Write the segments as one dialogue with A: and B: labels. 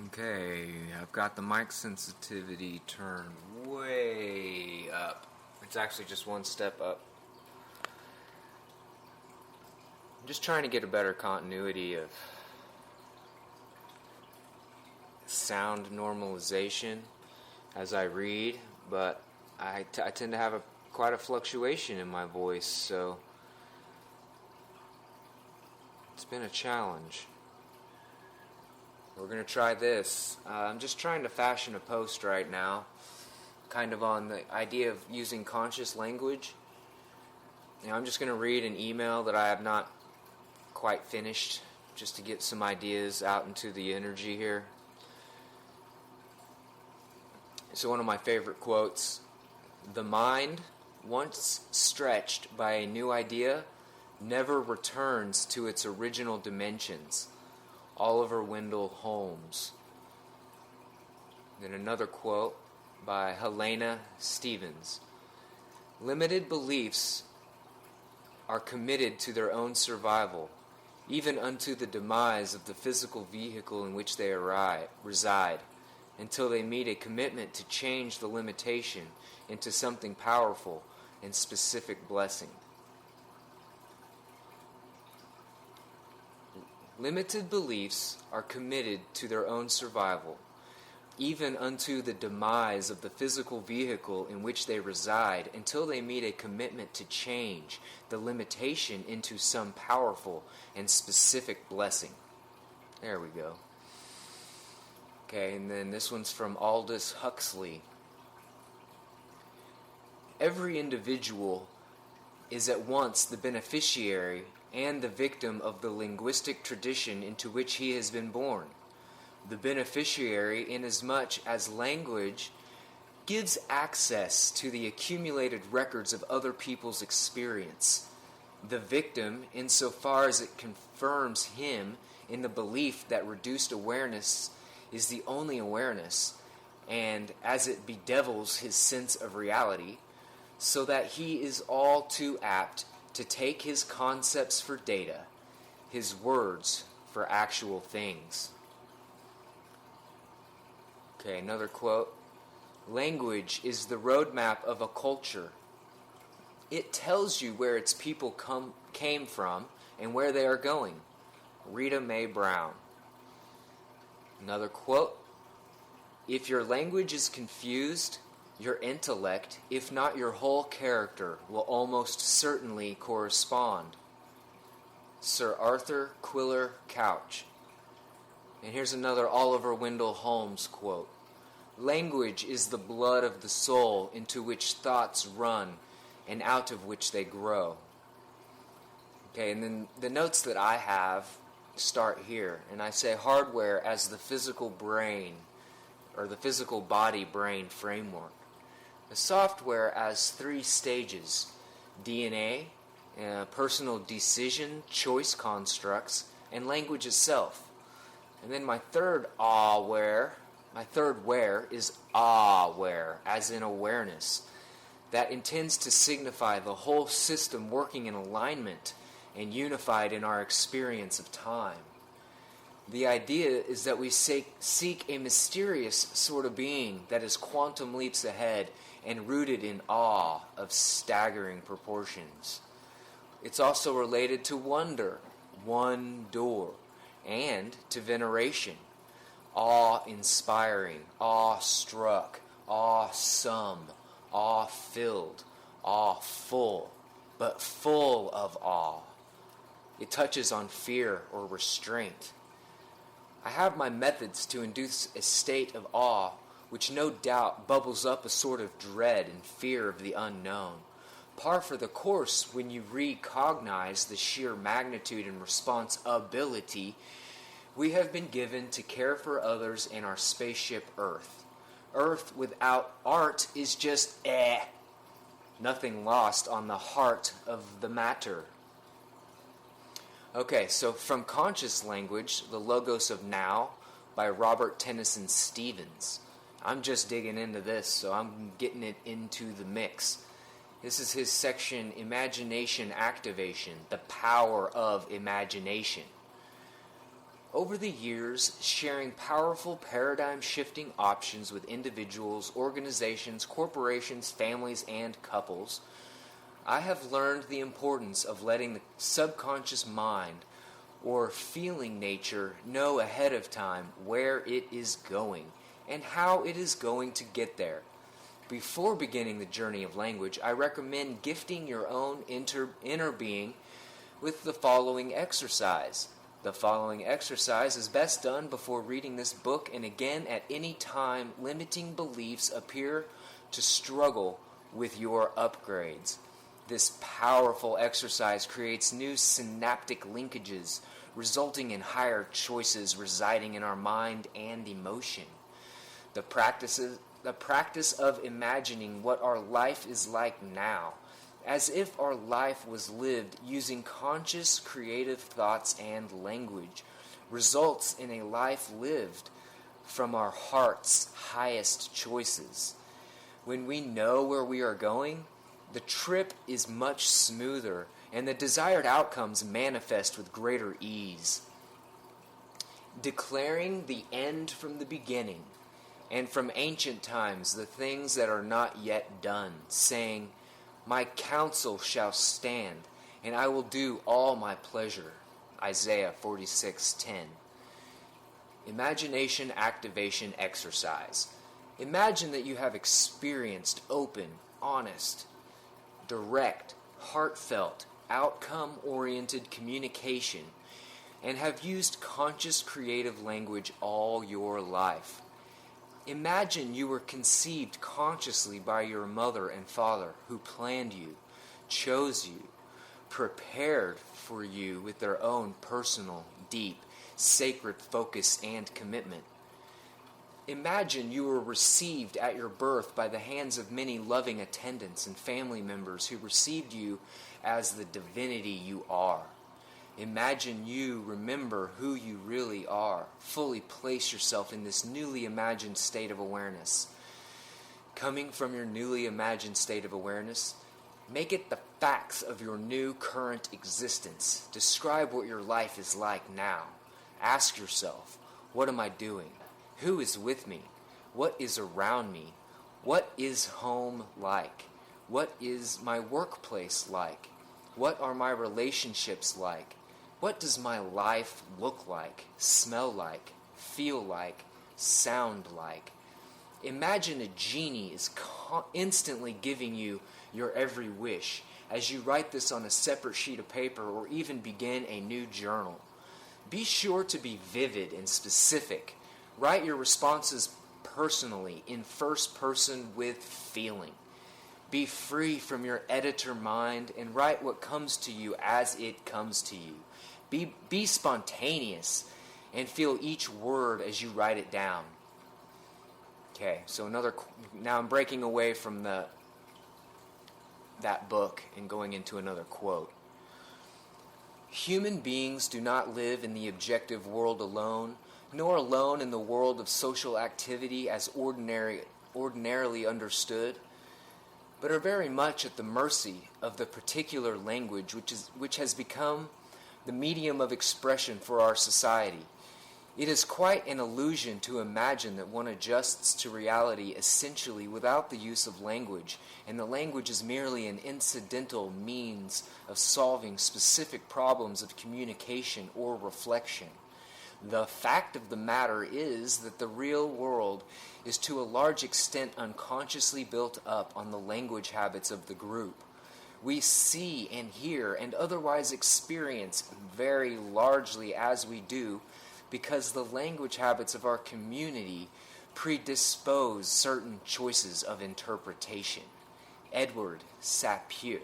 A: Okay, I've got the mic sensitivity turned way up. It's actually just one step up. I'm just trying to get a better continuity of sound normalization as I read, but I tend to have quite a fluctuation in my voice, so it's been a challenge. We're going to try this. I'm just trying to fashion a post right now, kind of on the idea of using conscious language. I'm just going to read an email that I have not quite finished, just to get some ideas out into the energy here. So one of my favorite quotes: "The mind, once stretched by a new idea, never returns to its original dimensions." Oliver Wendell Holmes. Then another quote by Helena Stevens: "Limited beliefs are committed to their own survival, even unto the demise of the physical vehicle in which they reside, until they meet a commitment to change the limitation into something powerful and specific blessing." Limited beliefs are committed to their own survival, even unto the demise of the physical vehicle in which they reside, until they meet a commitment to change the limitation into some powerful and specific blessing. There we go. Okay, and then this one's from Aldous Huxley. "Every individual is at once the beneficiary and the victim of the linguistic tradition into which he has been born. The beneficiary inasmuch as language gives access to the accumulated records of other people's experience. The victim insofar as it confirms him in the belief that reduced awareness is the only awareness, and as it bedevils his sense of reality, so that he is all too apt to take his concepts for data, his words for actual things." Okay, another quote: "Language is the roadmap of a culture. It tells you where its people came from and where they are going." Rita Mae Brown. Another quote: "If your language is confused, your intellect, if not your whole character, will almost certainly correspond." Sir Arthur Quiller Couch. And here's another Oliver Wendell Holmes quote: "Language is the blood of the soul into which thoughts run and out of which they grow." Okay, and then the notes that I have start here, and I say hardware as the physical brain, or the physical body-brain framework. The software as 3 stages: DNA, personal decision, choice constructs, and language itself. And then my third where is aware, as in awareness, that intends to signify the whole system working in alignment and unified in our experience of time. The idea is that we seek a mysterious sort of being that is quantum leaps ahead and rooted in awe of staggering proportions. It's also related to wonder, and to veneration, awe-inspiring, awe-struck, awesome, awe-filled, awe-full, but full of awe. It touches on fear or restraint. I have my methods to induce a state of awe which no doubt bubbles up a sort of dread and fear of the unknown, par for the course when you recognize the sheer magnitude and responsibility we have been given to care for others in our spaceship Earth. Earth without art is just nothing lost on the heart of the matter." Okay, so from Conscious Language, The Logos of Now by Robert Tennyson Stevens. I'm just digging into this, so I'm getting it into the mix. This is his section, Imagination Activation, the Power of Imagination. Over the years, sharing powerful paradigm-shifting options with individuals, organizations, corporations, families, and couples, I have learned the importance of letting the subconscious mind or feeling nature know ahead of time where it is going and how it is going to get there. Before beginning the journey of language, I recommend gifting your own inner being with the following exercise. The following exercise is best done before reading this book and again at any time limiting beliefs appear to struggle with your upgrades. This powerful exercise creates new synaptic linkages, resulting in higher choices residing in our mind and emotion. The practice of imagining what our life is like now, as if our life was lived using conscious, creative thoughts and language, results in a life lived from our heart's highest choices. When we know where we are going, the trip is much smoother and the desired outcomes manifest with greater ease. Declaring the end from the beginning, and from ancient times the things that are not yet done, saying, "My counsel shall stand, and I will do all my pleasure." Isaiah 46:10. Imagination activation exercise. Imagine that you have experienced open, honest, direct, heartfelt, outcome-oriented communication and have used conscious creative language all your life. Imagine you were conceived consciously by your mother and father who planned you, chose you, prepared for you with their own personal, deep, sacred focus and commitment. Imagine you were received at your birth by the hands of many loving attendants and family members who received you as the divinity you are. Imagine you remember who you really are. Fully place yourself in this newly imagined state of awareness. Coming from your newly imagined state of awareness, make it the facts of your new current existence. Describe what your life is like now. Ask yourself, what am I doing? Who is with me? What is around me? What is home like? What is my workplace like? What are my relationships like? What does my life look like, smell like, feel like, sound like? Imagine a genie is instantly giving you your every wish as you write this on a separate sheet of paper or even begin a new journal. Be sure to be vivid and specific. Write your responses personally, in first person with feeling. Be free from your editor mind and write what comes to you as it comes to you. Be spontaneous and feel each word as you write it down. Okay, so now I'm breaking away from that book and going into another quote. Human beings do not live in the objective world alone, nor alone in the world of social activity as ordinarily understood, but are very much at the mercy of the particular language which has become the medium of expression for our society. It is quite an illusion to imagine that one adjusts to reality essentially without the use of language, and the language is merely an incidental means of solving specific problems of communication or reflection. The fact of the matter is that the real world is to a large extent unconsciously built up on the language habits of the group. We see and hear and otherwise experience very largely as we do because the language habits of our community predispose certain choices of interpretation. Edward Sapir.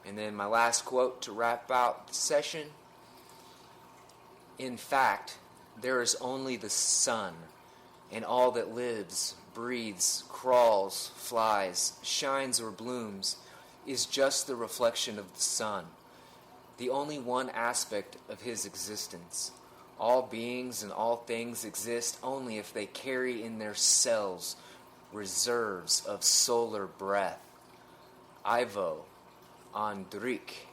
A: And then my last quote to wrap out the session. In fact, there is only the sun, and all that lives, breathes, crawls, flies, shines, or blooms is just the reflection of the sun, the only one aspect of his existence. All beings and all things exist only if they carry in their cells reserves of solar breath. Ivo Andrić.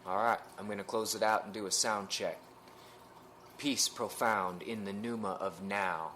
A: Alright, I'm going to close it out and do a sound check. Peace profound in the pneuma of now.